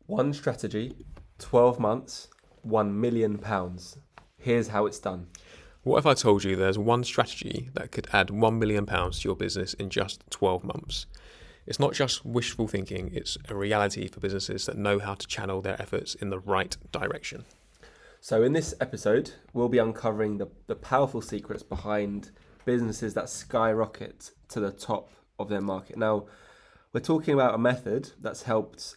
One strategy, 12 months, £1 million. Here's how it's done. What if I told you there's one strategy that could add £1 million to your business in just 12 months? It's not just wishful thinking, it's a reality for businesses that know how to channel their efforts in the right direction. So in this episode, we'll be uncovering the powerful secrets behind businesses that skyrocket to the top of their market. Now, we're talking about a method that's helped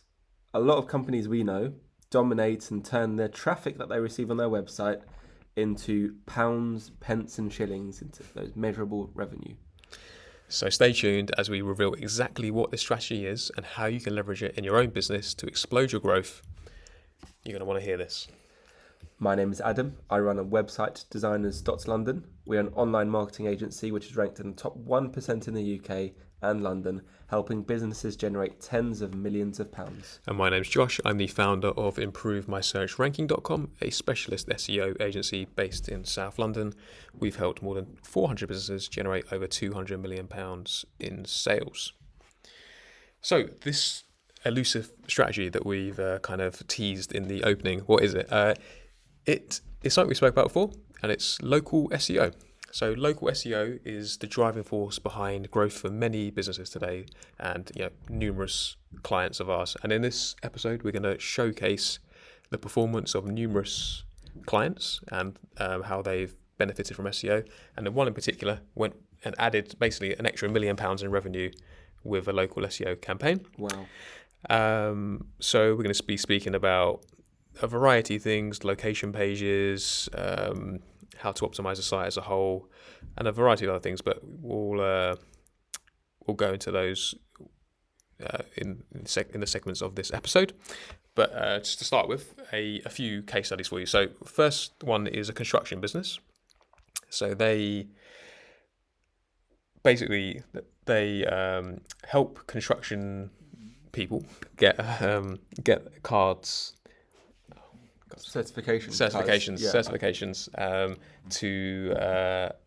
a lot of companies we know dominate and turn their traffic that they receive on their website into pounds, pence and shillings, into those measurable revenue. So stay tuned as we reveal exactly what this strategy is and how you can leverage it in your own business to explode your growth. You're going to want to hear this. My name is Adam. I run a website, designers.london. We're an online marketing agency which is ranked in the top 1% in the UK and London, helping businesses generate tens of millions of pounds. And my name's Josh. I'm the founder of ImproveMySearchRanking.com, a specialist SEO agency based in South London. We've helped more than 400 businesses generate over £200 million in sales. So this elusive strategy that we've kind of teased in the opening, what is it? It's something we spoke about before, and it's local SEO. So local SEO is the driving force behind growth for many businesses today and numerous clients of ours. And in this episode, we're going to showcase the performance of numerous clients and how they've benefited from SEO. And the one in particular went and added basically an extra £1 million in revenue with a local SEO campaign. Wow. So we're going to be speaking about a variety of things, location pages, how to optimize the site as a whole, and a variety of other things. But we'll go into those in the segments of this episode. But just to start with, a few case studies for you. So first one is a construction business. So they basically help construction people get cards. Certifications to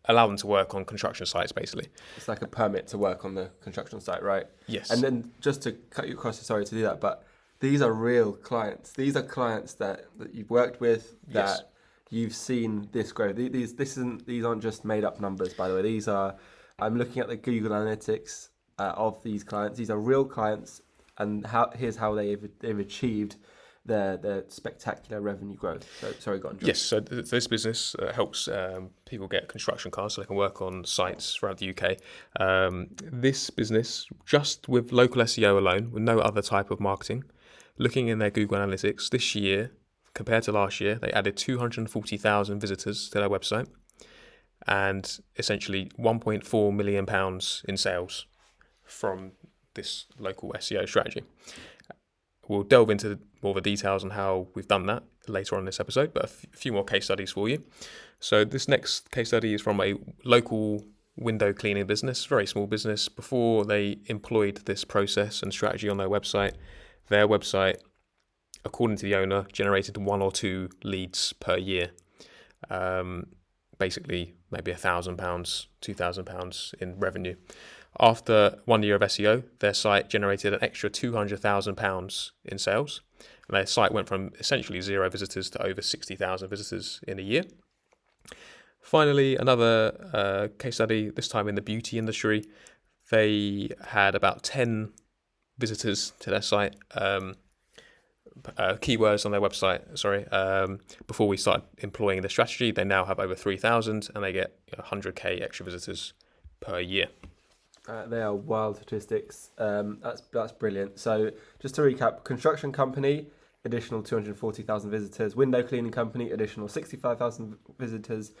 allow them to work on construction sites, basically. It's like a permit to work on the construction site, right? Yes. And then just to cut you across, sorry to do that, but these are real clients. These are clients that you've worked with, that Yes. you've seen this grow. These aren't just made up numbers, by the way. I'm looking at the Google Analytics of these clients. These are real clients, and here's how they've achieved their spectacular revenue growth. So, sorry, go on, John. Yes, so this business helps people get construction cards so they can work on sites throughout the UK. This business, just with local SEO alone, with no other type of marketing, looking in their Google Analytics this year, compared to last year, they added 240,000 visitors to their website and essentially £1.4 million in sales from this local SEO strategy. We'll delve into more of the details on how we've done that later on in this episode, but a few more case studies for you. So this next case study is from a local window cleaning business, very small business. Before they employed this process and strategy on their website, according to the owner, generated 1 or 2 leads per year. Basically, maybe £1,000, £2,000 in revenue. After 1 year of SEO, their site generated an extra £200,000 in sales. And their site went from essentially 0 visitors to over 60,000 visitors in a year. Finally, another case study, this time in the beauty industry. They had about 10 visitors to their site, keywords on their website, before we started employing the strategy. They now have over 3,000 and they get 100k extra visitors per year. They are wild statistics. That's brilliant. So just to recap, construction company, additional 240,000 visitors. Window cleaning company, additional 65,000 visitors.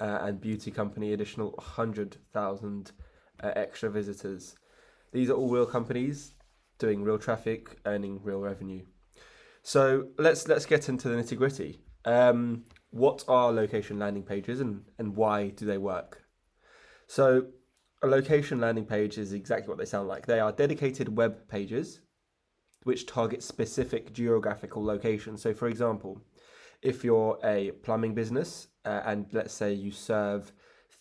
And beauty company, additional 100,000 extra visitors. These are all real companies doing real traffic, earning real revenue. So let's get into the nitty gritty. What are location landing pages and why do they work? So a location landing page is exactly what they sound like. They are dedicated web pages which target specific geographical locations. So for example, if you're a plumbing business and let's say you serve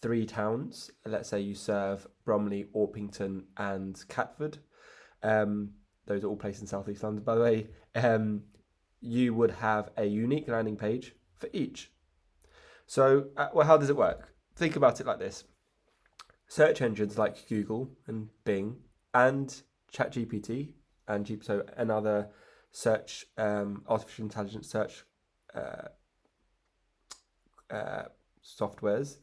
3 towns, let's say you serve Bromley, Orpington and Catford, those are all placed in South East London, by the way, you would have a unique landing page for each. So, how does it work? Think about it like this. Search engines like Google and Bing and ChatGPT and other search, artificial intelligence search softwares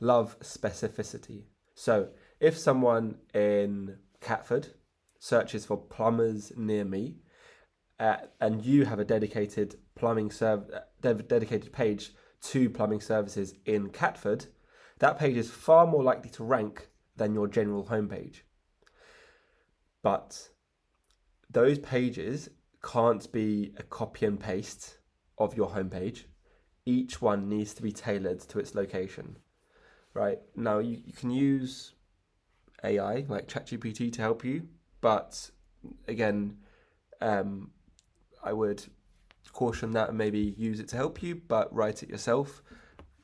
love specificity. So if someone in Catford searches for plumbers near me, and you have a dedicated dedicated page to plumbing services in Catford, that page is far more likely to rank than your general homepage. But those pages can't be a copy and paste of your homepage. Each one needs to be tailored to its location. Right? Now, you can use AI like ChatGPT to help you, but again, I would caution that and maybe use it to help you, but write it yourself.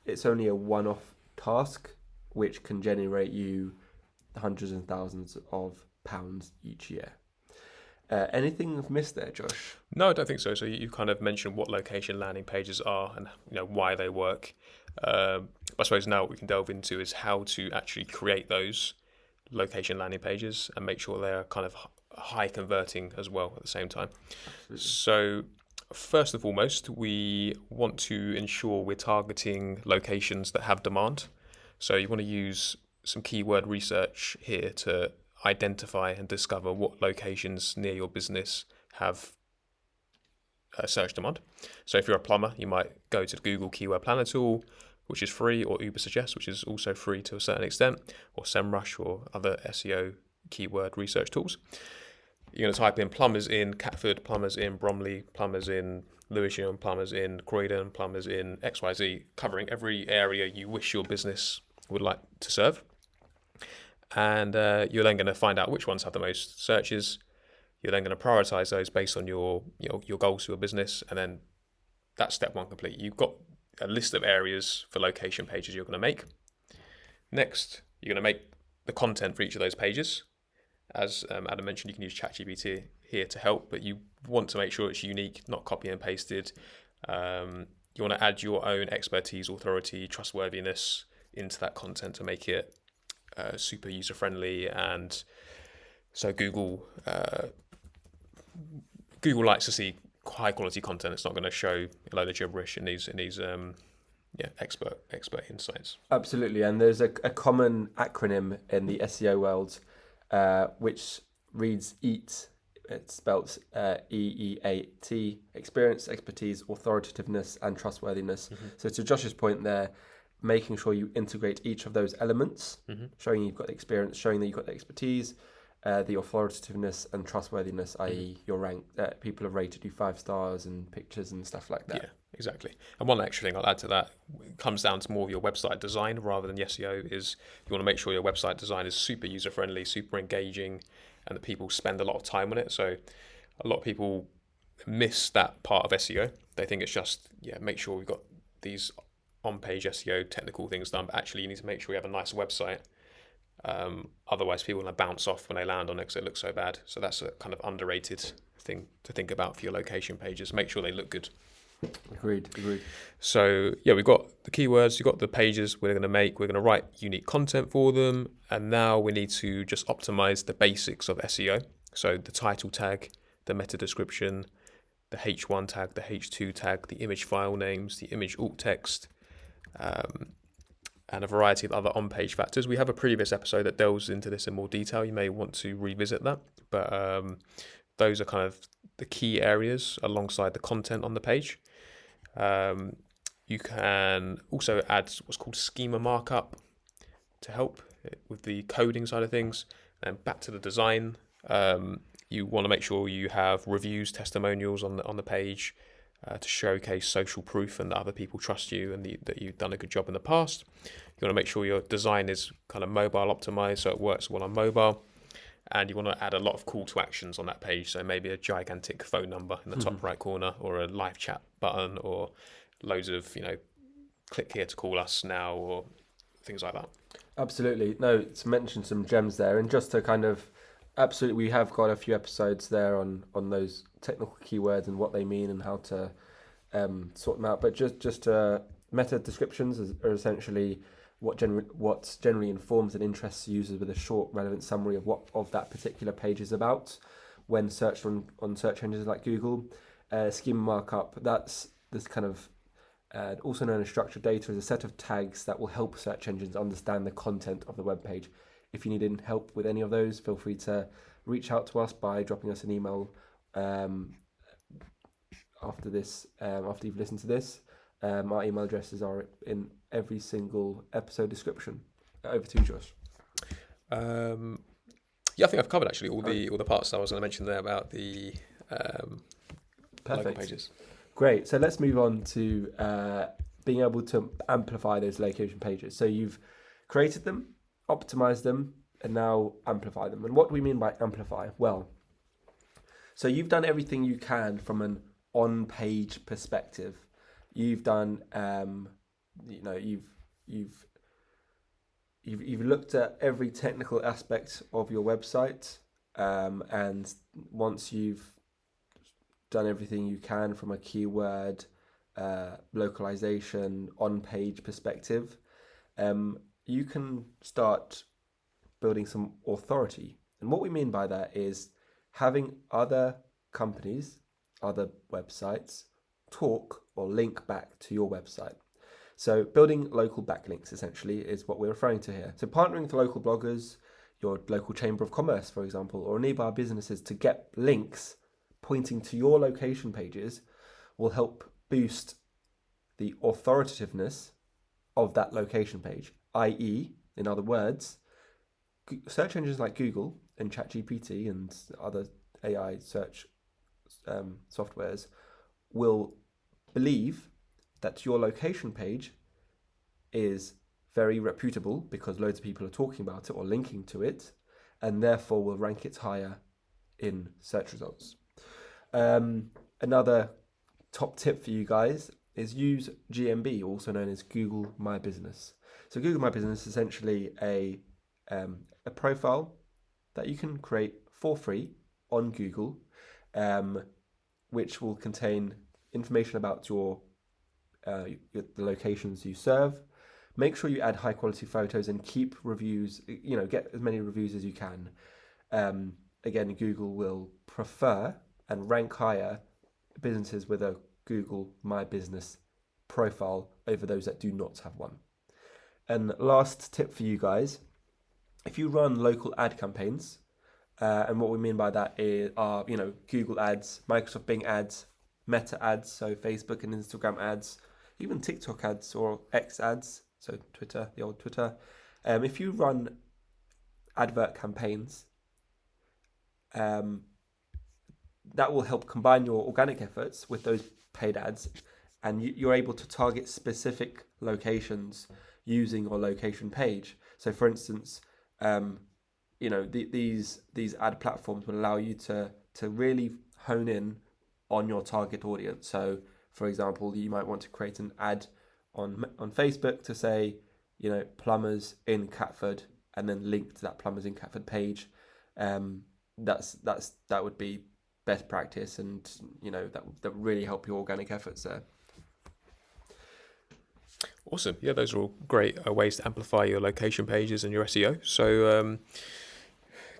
It's only a one-off task which can generate you hundreds and thousands of pounds each year. Anything I've missed there, Josh? No, I don't think so. So you kind of mentioned what location landing pages are and why they work. I suppose now what we can delve into is how to actually create those location landing pages and make sure they're kind of high converting as well at the same time. Absolutely. So first and foremost, we want to ensure we're targeting locations that have demand. So you want to use some keyword research here to identify and discover what locations near your business have search demand. So if you're a plumber, you might go to the Google Keyword Planner tool, which is free, or Ubersuggest, which is also free to a certain extent, or SEMrush or other SEO keyword research tools. You're going to type in plumbers in Catford, plumbers in Bromley, plumbers in Lewisham, plumbers in Croydon, plumbers in XYZ, covering every area you wish your business would like to serve. And you're then going to find out which ones have the most searches. You're then going to prioritize those based on your goals for your business, and then that's step one complete. You've got a list of areas for location pages you're going to make. Next, you're going to make the content for each of those pages. As Adam mentioned, you can use ChatGPT here to help, but you want to make sure it's unique, not copy and pasted. You want to add your own expertise, authority, trustworthiness into that content to make it super user friendly. And so Google likes to see high quality content. It's not going to show a load of gibberish in these expert insights. Absolutely, and there's a common acronym in the SEO world which reads EAT. It spells EEAT: experience, expertise, authoritativeness, and trustworthiness. Mm-hmm. So to Josh's point there, making sure you integrate each of those elements, mm-hmm. showing you've got the experience, showing that you've got the expertise, the authoritativeness and trustworthiness, i.e. your rank, people have rated you 5 stars and pictures and stuff like that. Yeah, exactly. And one extra thing I'll add to that comes down to more of your website design rather than the SEO. Is you want to make sure your website design is super user friendly, super engaging, and that people spend a lot of time on it. So a lot of people miss that part of SEO. They think it's just make sure we've got these on-page SEO technical things done, but actually you need to make sure you have a nice website. Otherwise people will bounce off when they land on it because it looks so bad. So that's a kind of underrated thing to think about for your location pages. Make sure they look good. Agreed. So we've got the keywords, you've got the pages we're going to make, we're going to write unique content for them, and now we need to just optimize the basics of SEO. So the title tag, the meta description, the H1 tag, the H2 tag, the image file names, the image alt text, and a variety of other on-page factors. We have a previous episode that delves into this in more detail. You may want to revisit that, but those are kind of the key areas alongside the content on the page. You can also add what's called schema markup to help with the coding side of things. And back to the design, you want to make sure you have reviews, testimonials on the page to showcase social proof and that other people trust you and that you've done a good job in the past. You want to make sure your design is kind of mobile optimized so it works well on mobile. And you want to add a lot of call to actions on that page. So maybe a gigantic phone number in the top right corner, or a live chat button, or loads of, click here to call us now, or things like that. Absolutely. No, to mention some gems there, and just to kind of Absolutely, we have got a few episodes there on those technical keywords and what they mean and how to sort them out. But just meta descriptions are essentially what generally informs and interests users with a short, relevant summary of what of that particular page is about when searched on search engines like Google. Schema markup, that's this kind of also known as structured data, is a set of tags that will help search engines understand the content of the web page. If you need any help with any of those, feel free to reach out to us by dropping us an email after this, after you've listened to this. Our email addresses are in every single episode description. Over to you, Josh. Yeah, I think I've covered actually all the parts I was going to mention there about the local pages. Great. So let's move on to being able to amplify those location pages. So you've created them, optimized them, and now amplify them. And what do we mean by amplify? Well, so you've done everything you can from an on-page perspective. You've done, you've looked at every technical aspect of your website, and once you've done everything you can from a keyword, localization, on-page perspective, you can start building some authority. And what we mean by that is having other companies, other websites, talk or link back to your website. So building local backlinks essentially is what we're referring to here. So partnering with local bloggers, your local chamber of commerce, for example, or nearby businesses to get links pointing to your location pages will help boost the authoritativeness of that location page, i.e., in other words, search engines like Google and ChatGPT and other AI search softwares will believe that your location page is very reputable because loads of people are talking about it or linking to it, and therefore will rank it higher in search results. Another top tip for you guys is use GMB, also known as Google My Business. So Google My Business is essentially a profile that you can create for free on Google, which will contain information about the locations you serve. Make sure you add high quality photos and keep reviews, get as many reviews as you can. Again, Google will prefer and rank higher businesses with a Google My Business profile over those that do not have one. And last tip for you guys, if you run local ad campaigns, and what we mean by that are Google ads, Microsoft Bing ads, Meta ads, so Facebook and Instagram ads, even TikTok ads or X ads, so Twitter, the old Twitter. If you run advert campaigns, that will help combine your organic efforts with those paid ads, and you're able to target specific locations using your location page. So, for instance, these ad platforms will allow you to really hone in on your target audience. So, for example, you might want to create an ad on Facebook to say, plumbers in Catford, and then link to that plumbers in Catford page. That would be best practice, and that would really help your organic efforts there. Awesome. Yeah, those are all great ways to amplify your location pages and your SEO. So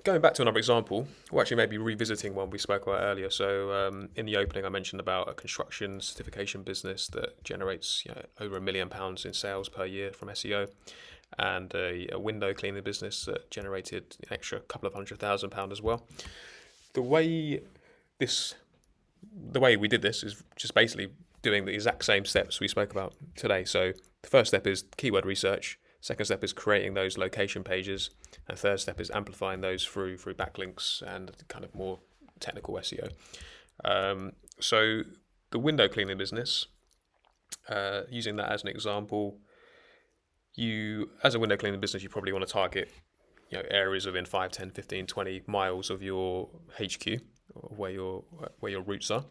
going back to another example, or actually maybe revisiting one we spoke about earlier. So in the opening, I mentioned about a construction certification business that generates over £1 million in sales per year from SEO, and a window cleaning business that generated an extra couple of £100,000 as well. The way we did this is just basically doing the exact same steps we spoke about today. So the first step is keyword research. Second step is creating those location pages. And third step is amplifying those through backlinks and kind of more technical SEO. So the window cleaning business, using that as an example, as a window cleaning business, you probably want to target areas within 5, 10, 15, 20 miles of your HQ, where your routes are.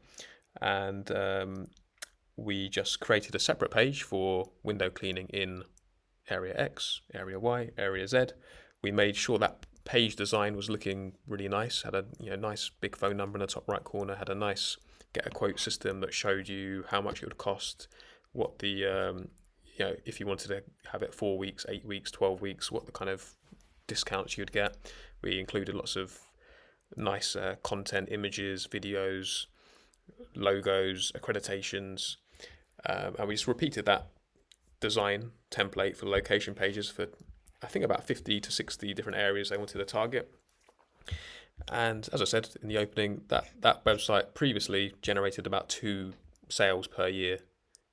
And we just created a separate page for window cleaning in area X, area Y, area Z. We made sure that page design was looking really nice. Had a nice big phone number in the top right corner. Had a nice get a quote system that showed you how much it would cost, what the if you wanted to have it 4 weeks, 8 weeks, 12 weeks, what the kind of discounts you'd get. We included lots of nice content, images, videos, logos, accreditations, and we just repeated that design template for location pages for I think about 50 to 60 different areas they wanted to target. And as I said in the opening, that website previously generated about 2 sales per year.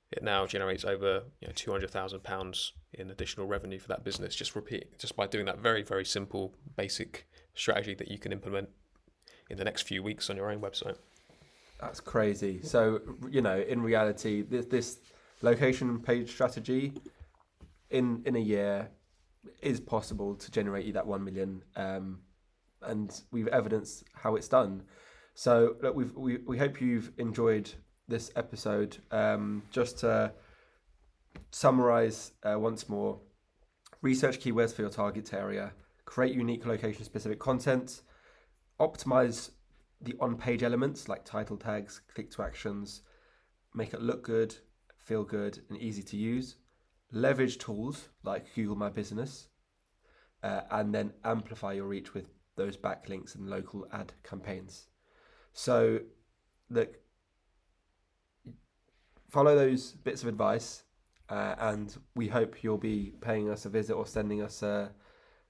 It now generates over £200,000 in additional revenue for that business. Just by doing that very, very simple, basic strategy that you can implement in the next few weeks on your own website. That's crazy. So, in reality, this location page strategy in a year is possible to generate you that 1 million, and we've evidenced how it's done. So look, we hope you've enjoyed this episode. Just to summarize once more: research keywords for your target area, create unique location specific content, optimize the on-page elements like title tags, click to actions, make it look good, feel good, and easy to use. Leverage tools like Google My Business, and then amplify your reach with those backlinks and local ad campaigns. So, look, follow those bits of advice, and we hope you'll be paying us a visit or sending us a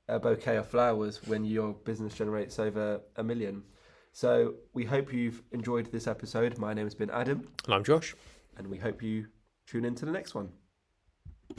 bouquet of flowers when your business generates over 1 million. So we hope you've enjoyed this episode. My name has been Adam. And I'm Josh. And we hope you tune in to the next one.